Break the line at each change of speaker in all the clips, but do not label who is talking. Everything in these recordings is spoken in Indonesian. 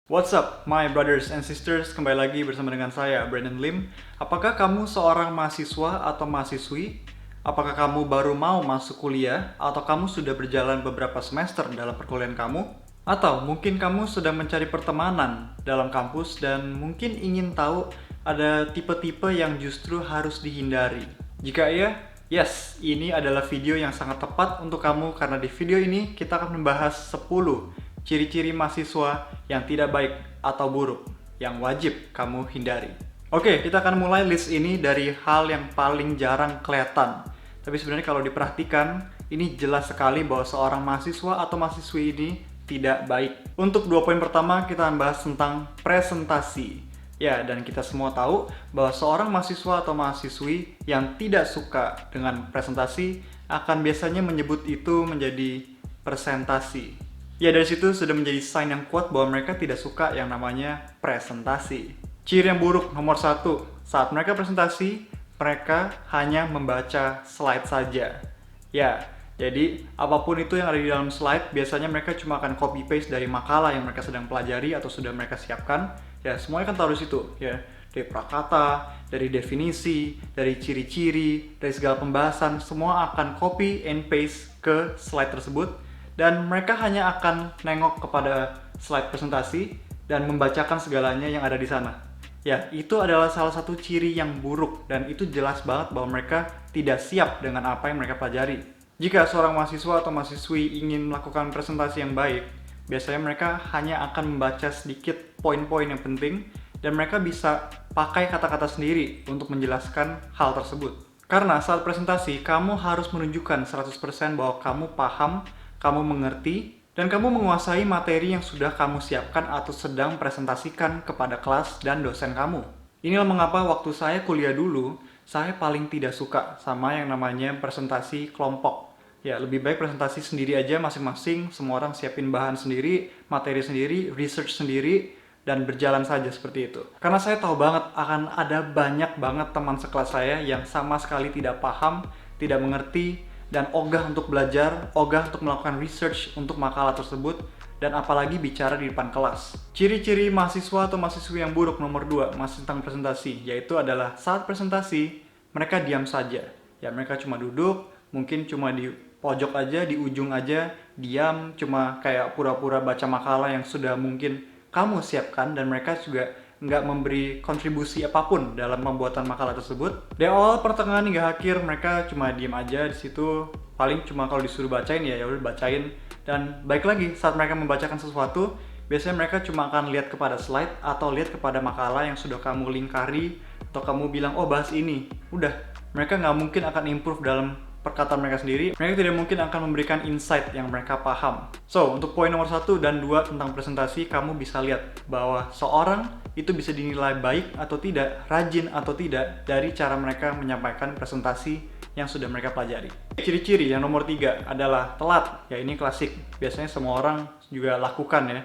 What's up, my brothers and sisters? Kembali lagi bersama dengan saya, Brandon Lim. Apakah kamu seorang mahasiswa atau mahasiswi? Apakah kamu baru mau masuk kuliah? Atau kamu sudah berjalan beberapa semester dalam perkuliahan kamu? Atau mungkin kamu sedang mencari pertemanan dalam kampus dan mungkin ingin tahu ada tipe-tipe yang justru harus dihindari? Jika iya, yes, ini adalah video yang sangat tepat untuk kamu karena di video ini kita akan membahas 10 ciri-ciri mahasiswa yang tidak baik atau buruk yang wajib kamu hindari. Oke, kita akan mulai list ini dari hal yang paling jarang kelihatan. Tapi sebenarnya kalau diperhatikan, ini jelas sekali bahwa seorang mahasiswa atau mahasiswi ini tidak baik. Untuk 2 poin pertama, kita akan bahas tentang presentasi. Ya, dan kita semua tahu bahwa seorang mahasiswa atau mahasiswi yang tidak suka dengan presentasi akan biasanya menyebut itu menjadi presentasi. Ya, dari situ sudah menjadi sign yang kuat bahwa mereka tidak suka yang namanya presentasi. Ciri yang buruk nomor 1, saat mereka presentasi, mereka hanya membaca slide saja. Ya, jadi apapun itu yang ada di dalam slide, biasanya mereka cuma akan copy paste dari makalah yang mereka sedang pelajari atau sudah mereka siapkan. Ya, semuanya kan taruh di situ, ya. Dari prakata, dari definisi, dari ciri-ciri, dari segala pembahasan, semua akan copy and paste ke slide tersebut. Dan mereka hanya akan nengok kepada slide presentasi dan membacakan segalanya yang ada di sana. Ya, itu adalah salah satu ciri yang buruk dan itu jelas banget bahwa mereka tidak siap dengan apa yang mereka pelajari. Jika seorang mahasiswa atau mahasiswi ingin melakukan presentasi yang baik, biasanya mereka hanya akan membaca sedikit poin-poin yang penting dan mereka bisa pakai kata-kata sendiri untuk menjelaskan hal tersebut. Karena saat presentasi, kamu harus menunjukkan 100% bahwa kamu paham, kamu mengerti, dan kamu menguasai materi yang sudah kamu siapkan atau sedang presentasikan kepada kelas dan dosen kamu. Inilah mengapa waktu saya kuliah dulu, saya paling tidak suka sama yang namanya presentasi kelompok. Ya, lebih baik presentasi sendiri aja masing-masing, semua orang siapin bahan sendiri, materi sendiri, research sendiri, dan berjalan saja seperti itu. Karena saya tahu banget akan ada banyak banget teman sekelas saya yang sama sekali tidak paham, tidak mengerti, dan ogah untuk belajar, ogah untuk melakukan research untuk makalah tersebut, dan apalagi bicara di depan kelas. Ciri-ciri mahasiswa atau mahasiswi yang buruk nomor 2 masih tentang presentasi, yaitu adalah saat presentasi, mereka diam saja. Ya, mereka cuma duduk, mungkin cuma di pojok aja, di ujung aja, diam, cuma kayak pura-pura baca makalah yang sudah mungkin kamu siapkan, dan mereka juga nggak memberi kontribusi apapun dalam pembuatan makalah tersebut. Dari awal pertengahan hingga akhir mereka cuma diem aja di situ. Paling cuma kalau disuruh bacain ya udah bacain. Dan baik lagi saat mereka membacakan sesuatu, biasanya mereka cuma akan lihat kepada slide atau lihat kepada makalah yang sudah kamu lingkari atau kamu bilang oh bahas ini. Udah, mereka nggak mungkin akan improve dalam perkataan mereka sendiri, mereka tidak mungkin akan memberikan insight yang mereka paham. So, untuk poin nomor 1 dan 2 tentang presentasi, kamu bisa lihat bahwa seorang itu bisa dinilai baik atau tidak, rajin atau tidak, dari cara mereka menyampaikan presentasi yang sudah mereka pelajari. Ciri-ciri yang nomor 3 adalah telat. Ya, ini klasik. Biasanya semua orang juga lakukan ya.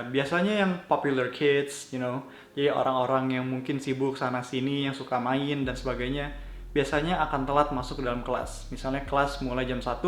Biasanya yang popular kids, jadi orang-orang yang mungkin sibuk sana-sini, yang suka main dan sebagainya, biasanya akan telat masuk ke dalam kelas. Misalnya kelas mulai jam 1,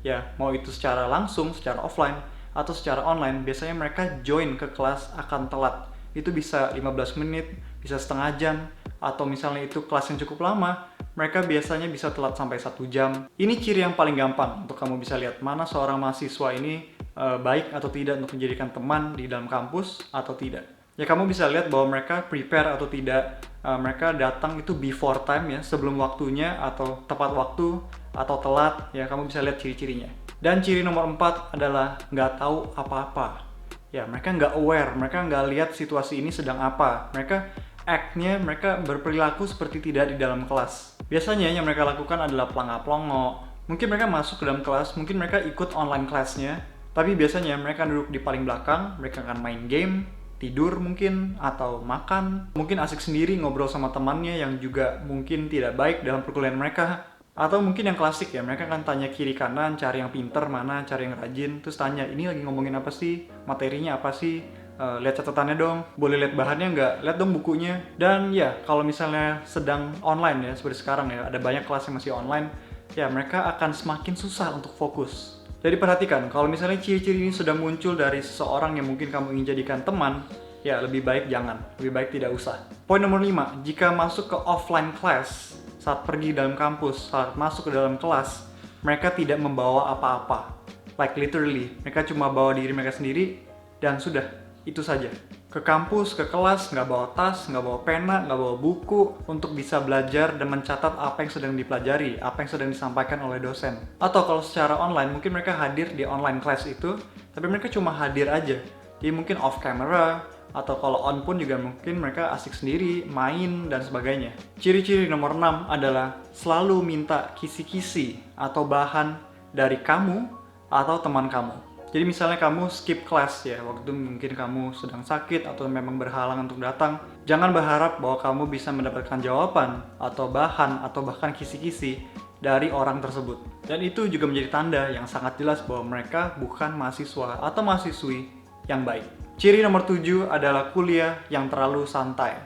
ya mau itu secara langsung, secara offline, atau secara online, biasanya mereka join ke kelas akan telat. Itu bisa 15 menit, bisa setengah jam, atau misalnya itu kelas yang cukup lama, mereka biasanya bisa telat sampai 1 jam. Ini ciri yang paling gampang untuk kamu bisa lihat mana seorang mahasiswa ini baik atau tidak untuk menjadikan teman di dalam kampus atau tidak. Ya, kamu bisa lihat bahwa mereka prepare atau tidak. Mereka datang itu before time ya, sebelum waktunya atau tepat waktu atau telat. Ya, kamu bisa lihat ciri-cirinya. Dan ciri nomor 4 adalah nggak tahu apa-apa. Ya, mereka nggak aware, mereka nggak lihat situasi ini sedang apa. Mereka act-nya, mereka berperilaku seperti tidak di dalam kelas. Biasanya yang mereka lakukan adalah pelangap-pelongo. Mungkin mereka masuk ke dalam kelas, mungkin mereka ikut online kelasnya, tapi biasanya mereka duduk di paling belakang, mereka akan main game, tidur mungkin, atau makan. Mungkin asik sendiri ngobrol sama temannya yang juga mungkin tidak baik dalam perkuliahan mereka. Atau mungkin yang klasik ya, mereka akan tanya kiri kanan, cari yang pinter mana, cari yang rajin. Terus tanya, ini lagi ngomongin apa sih? Materinya apa sih? Lihat catatannya dong, boleh lihat bahannya nggak? Lihat dong bukunya. Dan ya, kalau misalnya sedang online ya, seperti sekarang ya, ada banyak kelas yang masih online, ya mereka akan semakin susah untuk fokus. Jadi perhatikan, kalau misalnya ciri-ciri ini sudah muncul dari seseorang yang mungkin kamu ingin jadikan teman, ya lebih baik jangan, lebih baik tidak usah. Poin nomor 5, jika masuk ke offline class, saat pergi dalam kampus, saat masuk ke dalam kelas, mereka tidak membawa apa-apa. Like literally, mereka cuma bawa diri mereka sendiri, dan sudah, itu saja. Ke kampus, ke kelas, nggak bawa tas, nggak bawa pena, nggak bawa buku untuk bisa belajar dan mencatat apa yang sedang dipelajari, apa yang sedang disampaikan oleh dosen. Atau kalau secara online, mungkin mereka hadir di online class itu, tapi mereka cuma hadir aja. Jadi mungkin off camera, atau kalau on pun juga mungkin mereka asik sendiri, main, dan sebagainya. Ciri-ciri nomor 6 adalah selalu minta kisi-kisi atau bahan dari kamu atau teman kamu. Jadi misalnya kamu skip kelas ya, waktu mungkin kamu sedang sakit atau memang berhalangan untuk datang, jangan berharap bahwa kamu bisa mendapatkan jawaban atau bahan atau bahkan kisi-kisi dari orang tersebut. Dan itu juga menjadi tanda yang sangat jelas bahwa mereka bukan mahasiswa atau mahasiswi yang baik. Ciri nomor 7 adalah kuliah yang terlalu santai.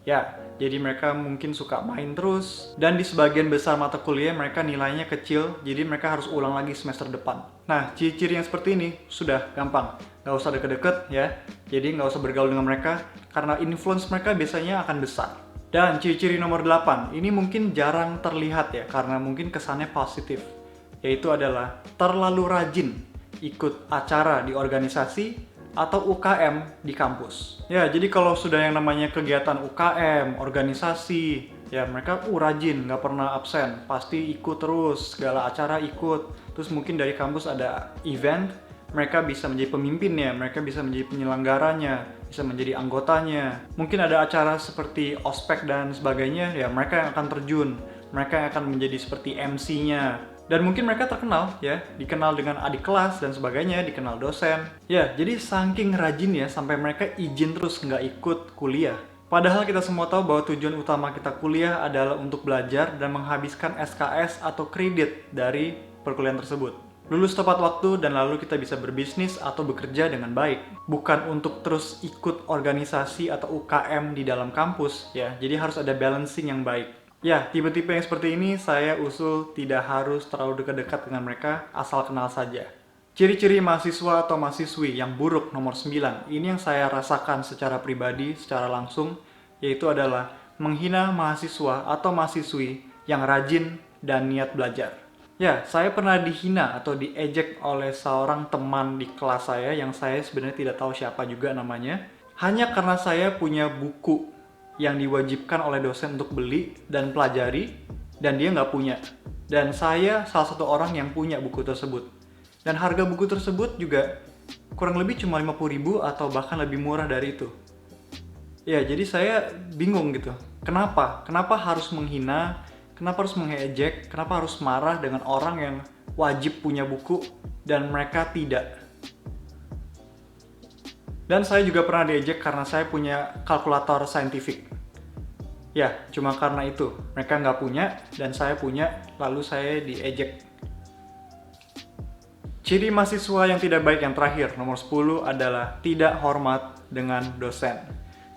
Ya, jadi mereka mungkin suka main terus, dan di sebagian besar mata kuliah mereka nilainya kecil, jadi mereka harus ulang lagi semester depan. Nah, ciri-ciri yang seperti ini sudah gampang, nggak usah deket-deket ya, jadi nggak usah bergaul dengan mereka, karena influence mereka biasanya akan besar. Dan ciri-ciri nomor 8, ini mungkin jarang terlihat ya, karena mungkin kesannya positif, yaitu adalah terlalu rajin ikut acara di organisasi atau UKM di kampus. Ya, jadi kalau sudah yang namanya kegiatan UKM, organisasi, ya mereka rajin, nggak pernah absen, pasti ikut terus, segala acara ikut. Terus mungkin dari kampus ada event, mereka bisa menjadi pemimpinnya, mereka bisa menjadi penyelenggaranya, bisa menjadi anggotanya. Mungkin ada acara seperti ospek dan sebagainya, ya mereka yang akan terjun, mereka yang akan menjadi seperti MC-nya. Dan mungkin mereka terkenal ya, dikenal dengan adik kelas dan sebagainya, dikenal dosen. Ya, jadi saking rajin ya, sampai mereka izin terus nggak ikut kuliah. Padahal kita semua tahu bahwa tujuan utama kita kuliah adalah untuk belajar dan menghabiskan SKS atau kredit dari perkuliahan tersebut. Lulus tepat waktu dan lalu kita bisa berbisnis atau bekerja dengan baik. Bukan untuk terus ikut organisasi atau UKM di dalam kampus ya, jadi harus ada balancing yang baik. Ya, tipe-tipe yang seperti ini saya usul tidak harus terlalu dekat-dekat dengan mereka, asal kenal saja. Ciri-ciri mahasiswa atau mahasiswi yang buruk nomor 9, ini yang saya rasakan secara pribadi, secara langsung, yaitu adalah menghina mahasiswa atau mahasiswi yang rajin dan niat belajar. Ya, saya pernah dihina atau diejek oleh seorang teman di kelas saya yang saya sebenarnya tidak tahu siapa juga namanya, hanya karena saya punya buku yang diwajibkan oleh dosen untuk beli dan pelajari, dan dia nggak punya. Dan saya salah satu orang yang punya buku tersebut. Dan harga buku tersebut juga kurang lebih cuma 50.000 atau bahkan lebih murah dari itu. Ya, jadi saya bingung gitu. Kenapa? Kenapa harus menghina? Kenapa harus mengejek? Kenapa harus marah dengan orang yang wajib punya buku dan mereka tidak? Dan saya juga pernah diejek karena saya punya kalkulator saintifik. Ya, cuma karena itu. Mereka nggak punya, dan saya punya, lalu saya diejek. Ciri mahasiswa yang tidak baik yang terakhir, nomor 10 adalah tidak hormat dengan dosen.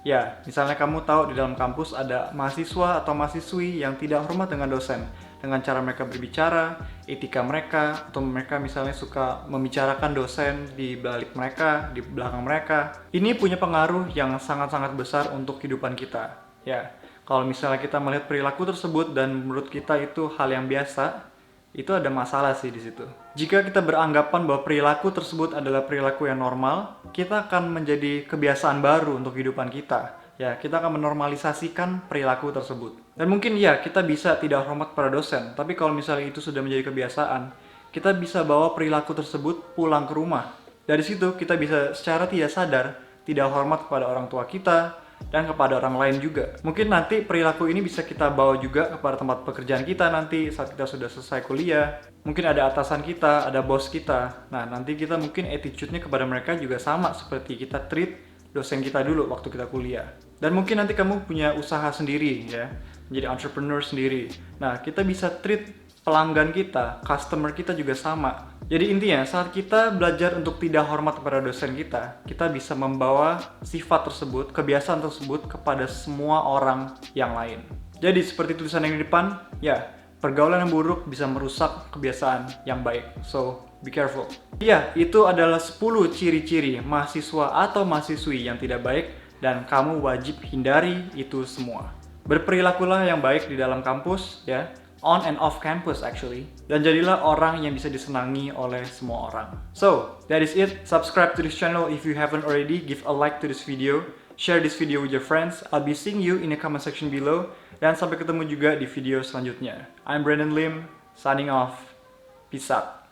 Ya, misalnya kamu tahu di dalam kampus ada mahasiswa atau mahasiswi yang tidak hormat dengan dosen. Dengan cara mereka berbicara, etika mereka, atau mereka misalnya suka membicarakan dosen di balik mereka, di belakang mereka. Ini punya pengaruh yang sangat-sangat besar untuk kehidupan kita. Ya, kalau misalnya kita melihat perilaku tersebut dan menurut kita itu hal yang biasa, itu ada masalah sih di situ. Jika kita beranggapan bahwa perilaku tersebut adalah perilaku yang normal, kita akan menjadi kebiasaan baru untuk kehidupan kita. Ya, kita akan menormalisasikan perilaku tersebut. Dan mungkin ya, kita bisa tidak hormat pada dosen, tapi kalau misalnya itu sudah menjadi kebiasaan, kita bisa bawa perilaku tersebut pulang ke rumah. Dari situ kita bisa secara tidak sadar tidak hormat kepada orang tua kita dan kepada orang lain juga. Mungkin nanti perilaku ini bisa kita bawa juga kepada tempat pekerjaan kita nanti saat kita sudah selesai kuliah. Mungkin ada atasan kita, ada bos kita. Nah, nanti kita mungkin attitude-nya kepada mereka juga sama seperti kita treat dosen kita dulu waktu kita kuliah. Dan mungkin nanti kamu punya usaha sendiri ya, menjadi entrepreneur sendiri. Nah, kita bisa treat pelanggan kita, customer kita juga sama. Jadi intinya saat kita belajar untuk tidak hormat kepada dosen kita bisa membawa sifat tersebut, kebiasaan tersebut kepada semua orang yang lain. Jadi seperti tulisan yang di depan, ya, pergaulan yang buruk bisa merusak kebiasaan yang baik. So, be careful. Ya, itu adalah 10 ciri-ciri mahasiswa atau mahasiswi yang tidak baik. dan kamu wajib hindari itu semua. Berperilakulah yang baik di dalam kampus, ya, on and off campus actually, dan jadilah orang yang bisa disenangi oleh semua orang. So, that is it. Subscribe to this channel if you haven't already. Give a like to this video. Share this video with your friends. I'll be seeing you in the comment section below. Dan sampai ketemu juga di video selanjutnya. I'm Brandon Lim, signing off. Peace out.